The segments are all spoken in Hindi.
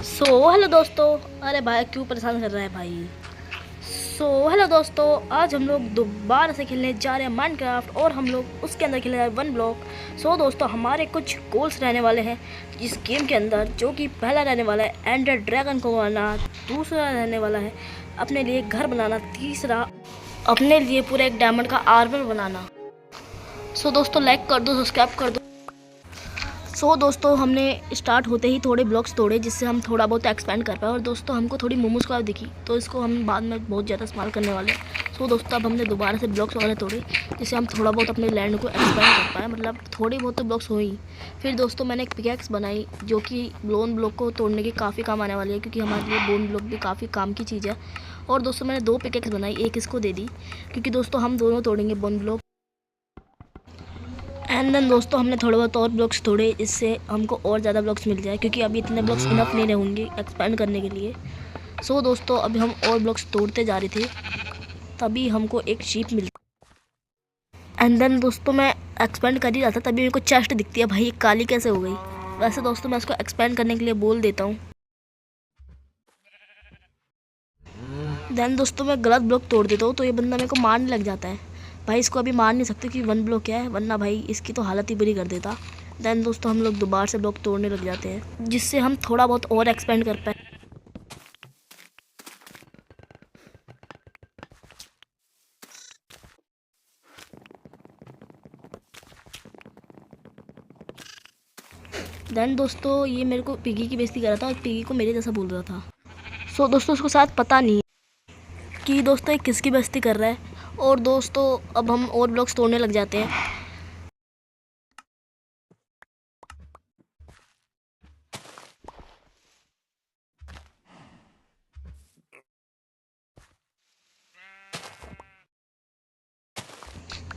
हेलो दोस्तों। अरे भाई क्यों परेशान कर रहा है भाई। हेलो दोस्तों, आज हम लोग दोबारा से खेलने जा रहे हैं माइनक्राफ्ट और हम लोग उसके अंदर खेल रहे हैं वन ब्लॉक। दोस्तों हमारे कुछ गोल्स रहने वाले हैं इस गेम के अंदर, जो कि पहला रहने वाला है एंडर ड्रैगन को मारना, दूसरा रहने वाला है अपने लिए घर बनाना, तीसरा अपने लिए पूरा एक डायमंड का आर्मर बनाना। दोस्तों लाइक कर दो, सब्सक्राइब कर दो। दोस्तों हमने स्टार्ट होते ही थोड़े ब्लॉक्स तोड़े जिससे हम थोड़ा बहुत एक्सपेंड कर पाए, और दोस्तों हमको थोड़ी मोमोज का दिखी तो इसको हम बाद में बहुत ज़्यादा इस्तेमाल करने वाले हैं। दोस्तों अब हमने दोबारा से ब्लॉक्स वगैरह तोड़े जिससे हम थोड़ा बहुत अपने लैंड को एक्सपेंड कर पाए, मतलब थोड़ी बहुत तो ब्लॉक्स हो ही। फिर दोस्तों मैंने एक पिकैक्स बनाई जो कि बोन ब्लॉक को तोड़ने के काफ़ी काम आने वाली है, क्योंकि हमारे लिए बोन ब्लॉक भी काफ़ी काम की चीज़ है। और दोस्तों मैंने 2 पिकैक्स बनाई, एक इसको दे दी क्योंकि दोस्तों हम दोनों तोड़ेंगे बोन ब्लॉक। एंड देन दोस्तों हमने थोड़े बहुत और ब्लॉक्स तोड़े, इससे हमको और ज़्यादा ब्लॉक्स मिल जाए, क्योंकि अभी इतने ब्लॉक्स इनफ नहीं रहेंगे एक्सपेंड करने के लिए। दोस्तों अभी हम और ब्लॉक्स तोड़ते जा रहे थे, तभी हमको एक शीप मिली। एंड देन दोस्तों मैं एक्सपेंड कर ही रहा था, तभी मेरे को चेस्ट दिखती है। भाई ये काली कैसे हो गई। वैसे दोस्तों मैं उसको एक्सपेंड करने के लिए बोल देता हूँ। देन दोस्तों मैं गलत ब्लॉक तोड़ देता हूँ तो ये बंदा मेरे को मारने लग जाता है। भाई इसको अभी मार नहीं सकते कि वन ब्लॉक क्या है, वरना भाई इसकी तो हालत ही बुरी कर देता। देन दोस्तों हम लोग दोबारा से ब्लॉक तोड़ने लग जाते हैं जिससे हम थोड़ा बहुत और एक्सपेंड कर पाए। देन दोस्तों ये मेरे को पिगी की बेइज्जती कर रहा था और पिगी को मेरे जैसा बोल रहा था। दोस्तों उसको शायद पता नहीं है कि दोस्तों ये किसकी बेइज्जती कर रहा है। और दोस्तों अब हम और ब्लॉक्स तोड़ने लग जाते हैं।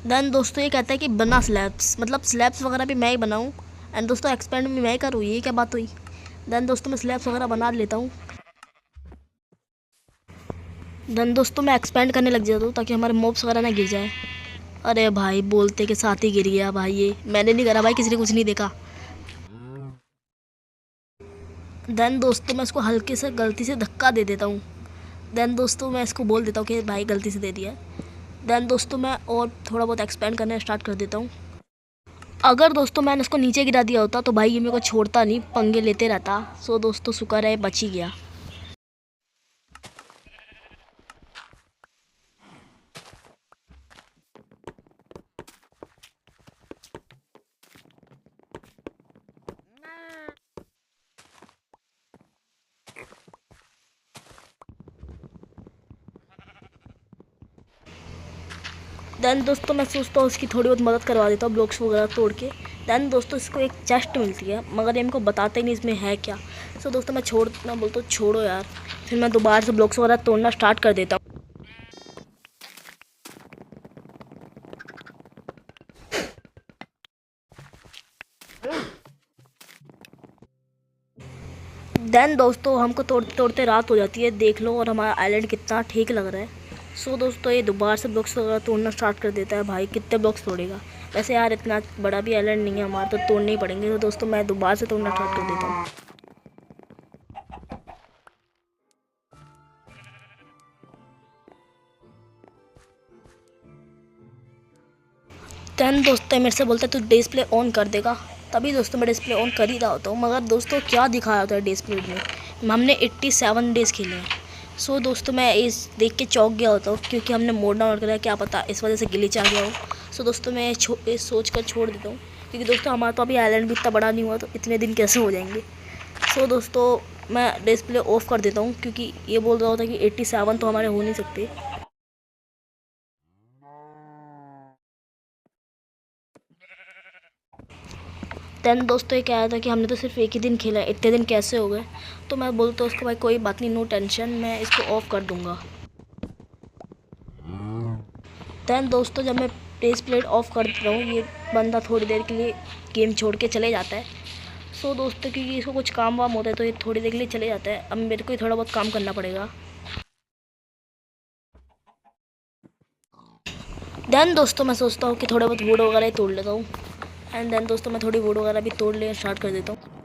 देन दोस्तों ये कहता है कि बना स्लैब्स, मतलब स्लैब्स वगैरह भी मैं ही बनाऊँ। एंड दोस्तों एक्सपेंड भी मैं ही करूँ, ये क्या बात हुई। देन दोस्तों मैं स्लैब्स वगैरह बना लेता हूँ। देन दोस्तों मैं एक्सपेंड करने लग जाता हूँ ताकि हमारे मॉब्स वगैरह ना गिर जाए। अरे भाई बोलते के साथ ही गिर गया भाई, ये मैंने नहीं करा भाई, किसी ने कुछ नहीं देखा। देन दोस्तों मैं इसको हल्के से गलती से धक्का दे देता हूँ। देन दोस्तों मैं इसको बोल देता हूँ कि भाई गलती से दे दिया। देन दोस्तों मैं और थोड़ा बहुत एक्सपेंड करना स्टार्ट कर देता हूँ। अगर दोस्तों मैंने इसको नीचे गिरा दिया होता तो भाई ये मेरे को छोड़ता नहीं, पंगे लेते रहता। दोस्तों शुक्र है बच ही गया। देन दोस्तों मैं सोचता हूँ उसकी थोड़ी बहुत मदद करवा देता हूँ ब्लॉक्स वगैरह तोड़ के। देन दोस्तों इसको एक चेस्ट मिलती है, मगर ये इनको बताते ही नहीं इसमें है क्या। दोस्तों मैं छोड़ना बोलता हूँ छोड़ो यार। फिर मैं दोबारा से ब्लॉक्स वगैरह तोड़ना स्टार्ट कर देता हूँ। देन दोस्तों हमको तोड़ते तोड़ते रात हो जाती है, देख लो, और हमारा आइलैंड कितना ठीक लग रहा है। दोस्तों ये दोबारा से ब्लॉक्स वगैरह तोड़ना स्टार्ट कर देता है। भाई कितने ब्लॉक्स तोड़ेगा। वैसे यार इतना बड़ा भी आइलैंड नहीं है हमारा, तो तोड़ने ही पड़ेंगे। दोस्तों मैं दोबारा से तोड़ना स्टार्ट कर देता हूँ। देन दोस्तों मेरे से बोलता है तू डिस्प्ले ऑन कर देगा, तभी दोस्तों मैं डिस्प्ले ऑन कर ही रहा होता हूँ। मगर दोस्तों क्या दिखाया होता है डिस्प्ले में, हमने 87 डेज़ खेले हैं। दोस्तों मैं इस देख के चौंक गया होता हूँ, क्योंकि हमने मोड डाउन करा है, क्या पता इस वजह से ग्लिच आ गया हो। दोस्तों मैं सोच कर छोड़ देता हूँ, क्योंकि दोस्तों हमारा तो अभी आइलैंड भी इतना बड़ा नहीं हुआ, तो इतने दिन कैसे हो जाएंगे। दोस्तों मैं डिस्प्ले ऑफ कर देता हूँ, क्योंकि ये बोल रहा होता है कि 87 तो हमारे हो नहीं सकते। देन दोस्तों ये क्या आया था कि हमने तो सिर्फ एक ही दिन खेला है, इतने दिन कैसे हो गए। तो मैं बोलता हूँ उसको भाई कोई बात नहीं, नो टेंशन, मैं इसको ऑफ कर दूँगा। देन दोस्तों जब मैं प्लेस प्लेट ऑफ कर देता हूँ, ये बंदा थोड़ी देर के लिए गेम छोड़ के चले जाता है। दोस्तों क्योंकि इसको कुछ काम वाम होता है तो ये थोड़ी देर के लिए चले जाता है। अब मेरे को ही थोड़ा बहुत काम करना पड़ेगा। देन दोस्तों मैं सोचता हूँ कि थोड़ा बहुत वुड वगैरह ही तोड़ लेता हूँ। एंड देन दोस्तों मैं थोड़ी वुड वगैरह भी तोड़ ले स्टार्ट कर देता हूँ।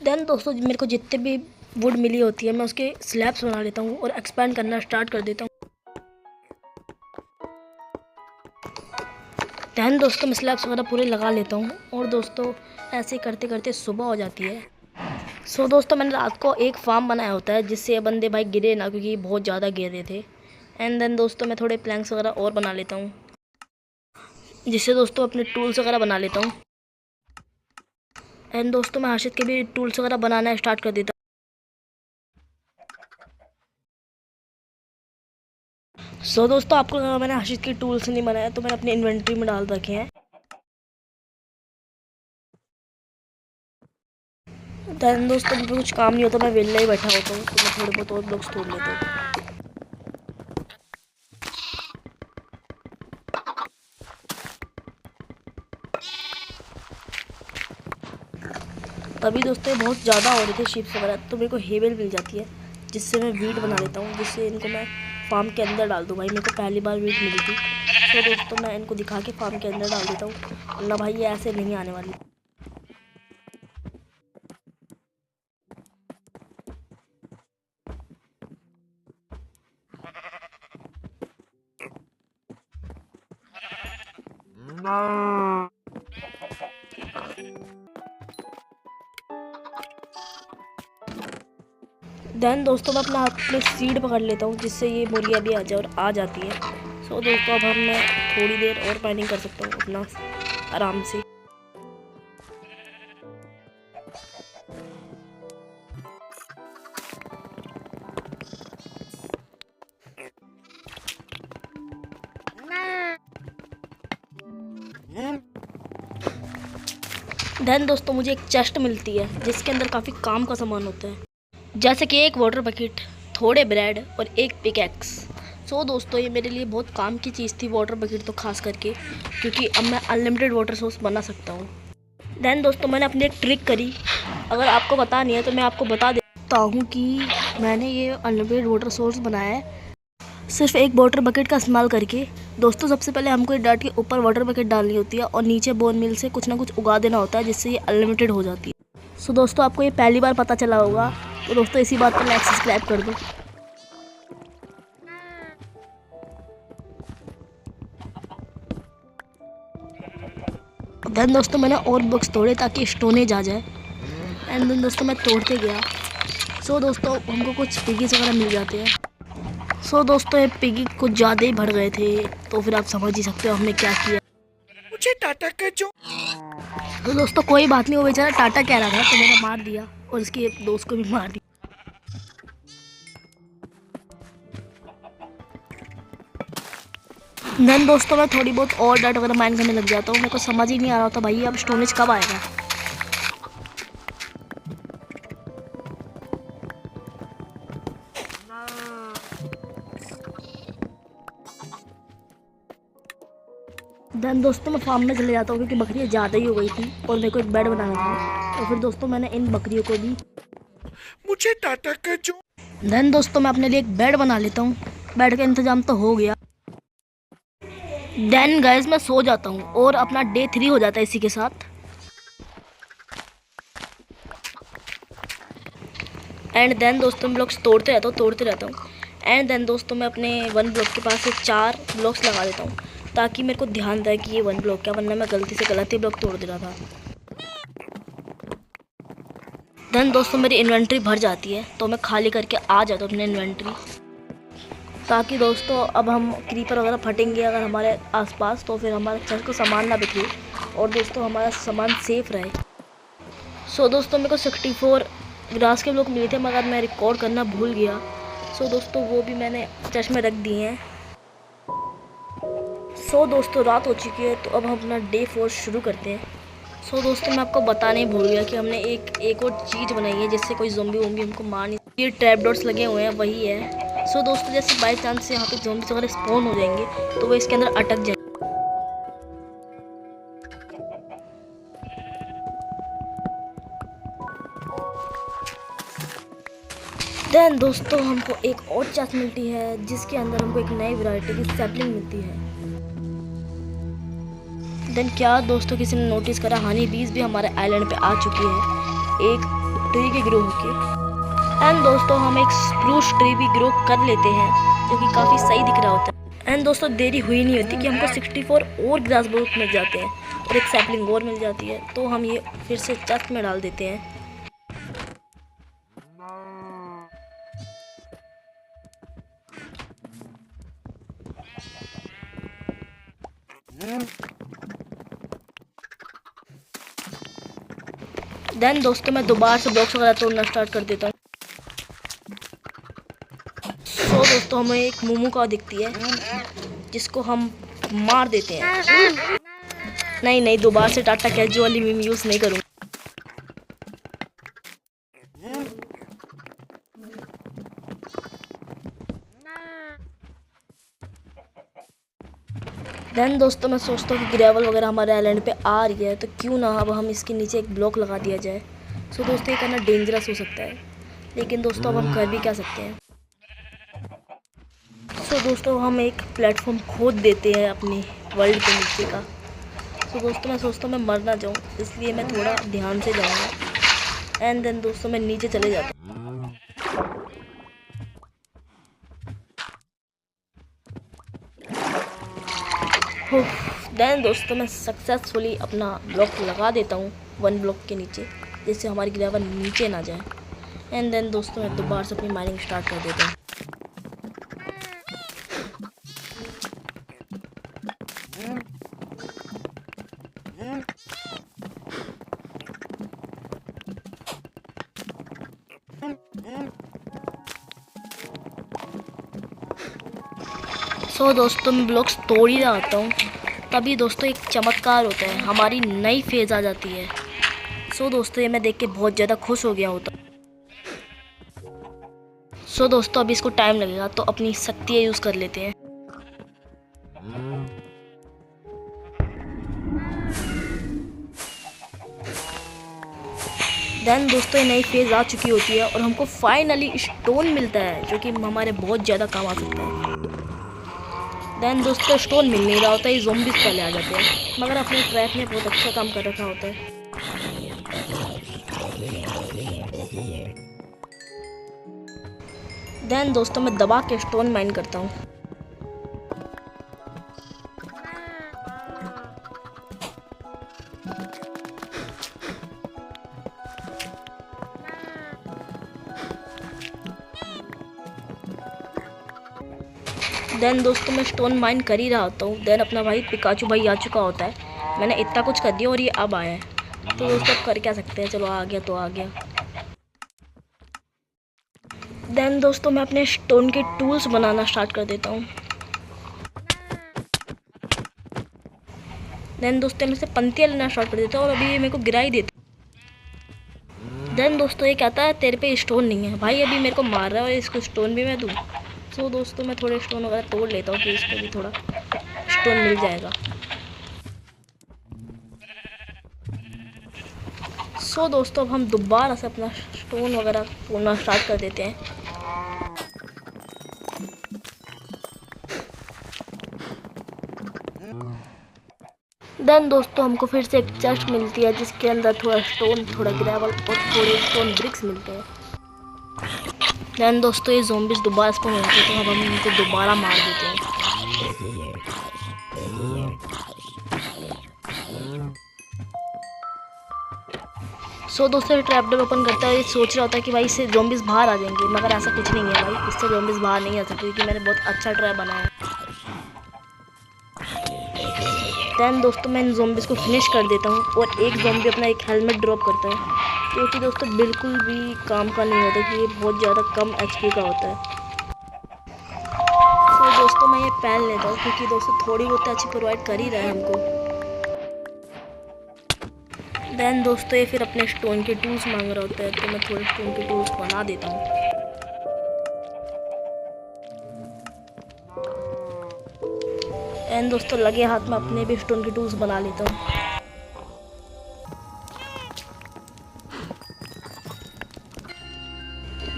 देन दोस्तों मेरे को जितने भी वुड मिली होती है मैं उसके स्लैब्स बना लेता हूँ और एक्सपेंड करना स्टार्ट कर देता हूँ। देन दोस्तों मैं स्लैब्स वगैरह पूरे लगा लेता हूँ और दोस्तों ऐसे करते करते सुबह हो जाती है। सो दोस्तों मैंने रात को एक फार्म बनाया होता है जिससे ये बंदे भाई गिरे ना, क्योंकि बहुत ज़्यादा गिर रहे थे। एंड देन दोस्तों मैं थोड़े प्लैंक्स वगैरह और बना लेता हूँ, जिससे दोस्तों अपने टूल्स वगैरह बना लेता हूँ। एंड दोस्तों मैं हर्षित के भी टूल्स वगैरह बनाना स्टार्ट कर देता हूँ। सो दोस्तों आपको लगा मैंने हर्षित के टूल्स नहीं बनाया, तो मैंने अपनी इन्वेंट्री में डाल रखे हैं। देन दोस्तों मुझे कुछ काम नहीं होता, मैं वेला ही बैठा होता हूँ, तो मैं थोड़े बहुत और ब्लॉक्स तोड़ लेता हूँ। तभी दोस्तों बहुत ज़्यादा हो रहे थे शिप्स वगैरह, तो मेरे को हेवेल मिल जाती है जिससे मैं वीट बना लेता हूँ, जिससे इनको मैं फार्म के अंदर डाल दूँ। भाई मेरे को पहली बार वीट मिली थी, तो दोस्तों मैं इनको दिखा के फार्म के अंदर डाल देता हूँ, वरना भाई ये ऐसे नहीं आने वाली। देन दोस्तों मैं अपना हाथ में सीड पकड़ लेता हूँ, जिससे ये मुर्गियाँ भी आ जाए और आ जाती है। सो दोस्तों अब मैं थोड़ी देर और माइनिंग कर सकता हूँ अपना आराम से। देन दोस्तों मुझे एक चेस्ट मिलती है जिसके अंदर काफ़ी काम का सामान होता है, जैसे कि एक वाटर बकेट, थोड़े ब्रेड और एक पिकैक्स। सो दोस्तों ये मेरे लिए बहुत काम की चीज़ थी, वाटर बकेट तो खास करके, क्योंकि अब मैं अनलिमिटेड वाटर सोर्स बना सकता हूँ। देन दोस्तों मैंने अपनी एक ट्रिक करी, अगर आपको पता नहीं है तो मैं आपको बता देता हूँ कि मैंने ये अनलिमिटेड वाटर सोर्स बनाया है सिर्फ एक वाटर बकेट का इस्तेमाल करके। दोस्तों सबसे पहले हमको डर्ट के ऊपर वाटर बकेट डालनी होती है और नीचे बोन मिल से कुछ ना कुछ उगा देना होता है, जिससे ये अनलिमिटेड हो जाती है। सो दोस्तों आपको ये पहली बार पता चला होगा, तो दोस्तों इसी बात पर लाइक सब्सक्राइब कर दो। देन दोस्तों मैंने और बुक्स तोड़े ताकि स्टोनेज आ जाए। एंड देन दोस्तों मैं तोड़ते गया। सो दोस्तों हमको कुछ पिगीज वगैरह मिल जाते हैं। सो दोस्तों ये पिगी कुछ ज़्यादा ही बढ़ गए थे, तो फिर आप समझ ही सकते हो हमने क्या किया। मुझे टाटा का जो तो दोस्तों कोई बात नहीं, वो बेचारा टाटा कह रहा था तो मैंने मार दिया और इसके दोस्त को भी मार दिया। देन दोस्तों मैं थोड़ी बहुत और डाट वगैरह माइन करने लग जाता हूँ। मेरे को समझ ही नहीं आ रहा था भाई अब स्टोरेज कब आएगा। देन दोस्तों मैं फार्म में चले जाता हूँ क्योंकि बकरियाँ ज़्यादा ही हो गई थी और मेरे को एक बेड बनाना था। तो फिर दोस्तों मैंने इन बकरियों को भी मुझे टाटा का जो देन दोस्तों मैं अपने लिए एक बेड बना लेता हूँ। बेड का इंतजाम तो हो गया। देन गाइस मैं सो जाता हूँ और अपना डे 3 हो जाता है इसी के साथ। एंड देन दोस्तों मैं ब्लॉक्स तोड़ते रहता हूँ। एंड देन दोस्तों मैं अपने 1 ब्लॉक के पास से 4 ब्लॉक्स लगा देता हूँ ताकि मेरे को ध्यान रहे कि ये 1 ब्लॉक है, वरना मैं गलती से गलत ही ब्लॉक तोड़ दे रहा था। देन दोस्तों मेरी इन्वेंट्री भर जाती है तो मैं खाली करके आ जाता हूँ अपनी इन्वेंट्री, ताकि दोस्तों अब हम क्रीपर वगैरह फटेंगे अगर हमारे आसपास, तो फिर हमारे चल को सामान ना बिखरे और दोस्तों हमारा सामान सेफ रहे। सो दोस्तों मेरे को 64 ग्रास के ब्लॉक मिले थे, मगर मैं रिकॉर्ड करना भूल गया। सो दोस्तों वो भी मैंने चेस्ट में रख दिए हैं। सो दोस्तों रात हो चुकी है, तो अब हम अपना डे 4 शुरू करते हैं। सो दोस्तों मैं आपको बताने ही भूल गया कि हमने एक और चीज़ बनाई है जिससे कोई ज़ोंबी वोंबी हमको मार नहीं। ये ट्रैप डॉट्स लगे हुए हैं, वही है। सो दोस्तों जैसे बाई चांस से यहाँ पे ज़ोंबीज़ वगैरह स्पॉन हो जाएंगे तो वो इसके अंदर अटक जाएंगे। देन दोस्तों हमको एक और चेस्ट मिलती है जिसके अंदर हमको एक नई वैरायटी की सैपलिंग मिलती है। देन क्या दोस्तों किसी ने नोटिस करा, हनी बीज भी हमारे आइलैंड पे आ चुकी है। एक ट्री के ग्रो होके। एंड दोस्तों हम एक स्प्रूस ट्री भी ग्रो कर लेते हैं, जो कि काफ़ी सही दिख रहा होता है। एंड दोस्तों देरी हुई नहीं होती कि हमको 64 और ग्रास ब्लॉक मिल जाते हैं और एक सैपलिंग और मिल जाती है, तो हम ये फिर से चेस्ट में डाल देते हैं। देन दोस्तों मैं दोबारा से ब्लॉक्स वगैरह तोड़ना स्टार्ट कर देता हूँ। सो दोस्तों हमें एक मोमो का दिखती है, जिसको हम मार देते हैं। नहीं, दोबारा से टाटा कैजुअल वाली मीम यूज़ नहीं करूँगा। देन दोस्तों मैं सोचता हूँ कि ग्रेवल वगैरह हमारे आइलैंड पे आ रही है, तो क्यों ना अब हम इसके नीचे एक ब्लॉक लगा दिया जाए। सो दोस्तों ये करना डेंजरस हो सकता है, लेकिन दोस्तों अब हम कर भी क्या सकते हैं। सो दोस्तों हम एक प्लेटफॉर्म खोद देते हैं अपनी वर्ल्ड के नीचे का। सो दोस्तों मैं सोचता हूँ मैं मर ना जाऊँ, इसलिए मैं थोड़ा ध्यान से जाऊँगा। एंड देन दोस्तों मैं नीचे चले जाता हूँ। देन दोस्तों मैं सक्सेसफुली अपना ब्लॉक लगा देता हूँ 1 ब्लॉक के नीचे, जिससे हमारी ग्रेवल नीचे ना जाए। एंड देन दोस्तों मैं दोबारा से अपनी माइनिंग स्टार्ट कर देता हूँ। सो दोस्तों मैं ब्लॉक्स तोड़ ही रहा होता हूँ, तभी दोस्तों एक चमत्कार होता है, हमारी नई फेज़ आ जाती है। सो दोस्तों ये मैं देख के बहुत ज़्यादा खुश हो गया होता। सो दोस्तों अभी इसको टाइम लगेगा, तो अपनी शक्तियाँ यूज़ कर लेते हैं। देन दोस्तों ये नई फेज़ आ चुकी होती है और हमको फाइनली स्टोन मिलता है, जो कि हमारे बहुत ज़्यादा काम आ सकता है। देन दोस्तों स्टोन मिल नहीं रहा होता है, ज़ॉम्बीज़ पहले आ जाते हैं, मगर अपने ट्रैप ने बहुत अच्छा काम कर रखा होता है। देन दोस्तों मैं दबा के स्टोन माइन करता हूँ। देन दोस्तों मैं स्टोन माइन कर ही रहा होता हूँ। देन अपना भाई पिकाचू भाई आ चुका होता है। मैंने इतना कुछ कर दिया और ये अब आया है, तो दोस्तों अब कर क्या सकते हैं, चलो आ गया तो आ गया। देन दोस्तों मैं अपने स्टोन के टूल्स बनाना स्टार्ट कर देता हूँ। देन दोस्तों मैं से पंक्तियाँ लेना स्टार्ट कर देता हूँ और अभी ये मेरे को गिरा ही देता। देन दोस्तों ये कहता है तेरे पे स्टोन नहीं है भाई, अभी मेरे को मार रहा है और इसको स्टोन भी मैं दूँ। सो दोस्तों मैं थोड़े स्टोन वगैरह तोड़ लेता हूँ कि इसको भी थोड़ा स्टोन मिल जाएगा। सो दोस्तों अब हम दोबारा से अपना स्टोन वगैरह तोड़ना स्टार्ट कर देते हैं। देन दोस्तों हमको फिर से एक चेस्ट मिलती है, जिसके अंदर थोड़ा स्टोन, थोड़ा ग्रेवल और थोड़े स्टोन ब्रिक्स मिलते हैं। देन दोस्तों ये ज़ॉम्बीज़ दोबारा स्पॉन होते हैं, तो अब हम इनको दोबारा मार देते हैं। सो दोस्तों ट्रैप डोर ओपन करता है, ये सोच रहा होता है कि भाई इससे ज़ॉम्बीज़ बाहर आ जाएंगे, मगर ऐसा कुछ नहीं है भाई, इससे ज़ॉम्बीज़ बाहर नहीं आ सकते, क्योंकि मैंने बहुत अच्छा ट्रैप बनाया है। देन दोस्तों मैं इन ज़ॉम्बीज़ को फिनिश कर देता हूँ और एक ज़ॉम्बी अपना एक हेलमेट ड्रॉप करता है, जो कि दोस्तों बिल्कुल भी काम का नहीं होता, कि ये बहुत ज़्यादा कम एचपी का होता है। तो दोस्तों मैं ये पहन लेता हूँ, क्योंकि दोस्तों थोड़ी बहुत एचपी प्रोवाइड कर ही रहा है हमको। देन दोस्तों ये फिर अपने स्टोन के टूल्स मांग रहा होता है, तो मैं थोड़े स्टोन के टूल्स बना देता हूँ। एंड दोस्तों लगे हाथ में अपने भी स्टोन के टूल्स बना लेता हूँ।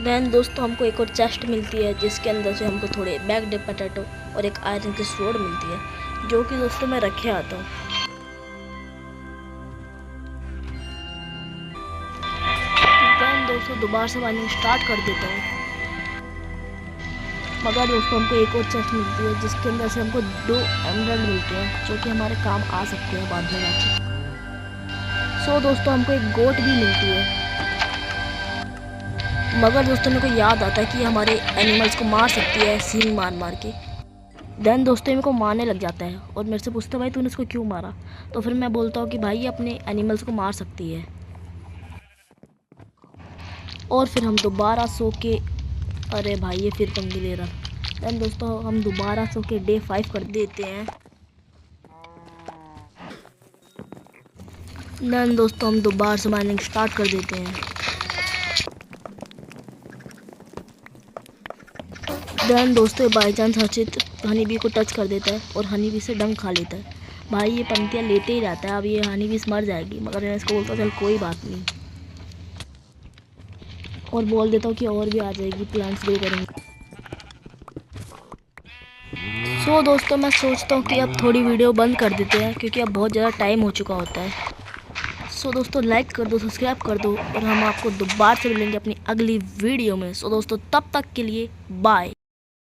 देन दोस्तों हमको एक और चेस्ट मिलती है, जिसके अंदर से हमको थोड़े बैग्ड पोटैटो और एक आयरन की स्वॉर्ड मिलती है, जो कि दोस्तों मैं रखे आता हूँ। देन दोस्तों दोबारा से माइनिंग स्टार्ट कर देते हैं। मगर दोस्तों हमको एक और चेस्ट मिलती है जिसके अंदर से हमको 2 एमराल्ड मिलते हैं जो कि हमारे काम आ सकते हैं बाद में जाके। सो दोस्तों हमको एक गोट भी मिलती है। मगर दोस्तों मेरे को याद आता है कि ये हमारे एनिमल्स को मार सकती है सींग मार मार के। देन दोस्तों मेरे को मारने लग जाता है और मेरे से पूछता है भाई तूने इसको क्यों मारा। तो फिर मैं बोलता हूँ कि भाई ये अपने एनिमल्स को मार सकती है। और फिर हम दोबारा सो के, अरे भाई ये फिर पंगे ले रहा। देन दोस्तों हम दोबारा सो के डे 5 कर देते हैं। देन दोस्तों हम दोबारा से माइनिंग स्टार्ट कर देते हैं। देन दोस्तों by chance Harshit honey bee को टच कर देता है और हनी बी से डंक खा लेता है। भाई ये पंक्तियाँ लेते ही रहता है। अब ये हनी बी मर जाएगी मगर मैं इसको बोलता चल कोई बात नहीं और बोल देता हूँ कि और भी आ जाएगी, प्लांट्स ग्रो करेंगे। सो दोस्तों मैं सोचता हूँ कि अब थोड़ी वीडियो बंद कर देते हैं क्योंकि अब बहुत ज़्यादा टाइम हो चुका होता है। सो दोस्तों लाइक कर दो, सब्सक्राइब कर दो और हम आपको दोबारा से मिलेंगे अपनी अगली वीडियो में। सो दोस्तों तब तक के लिए बाय।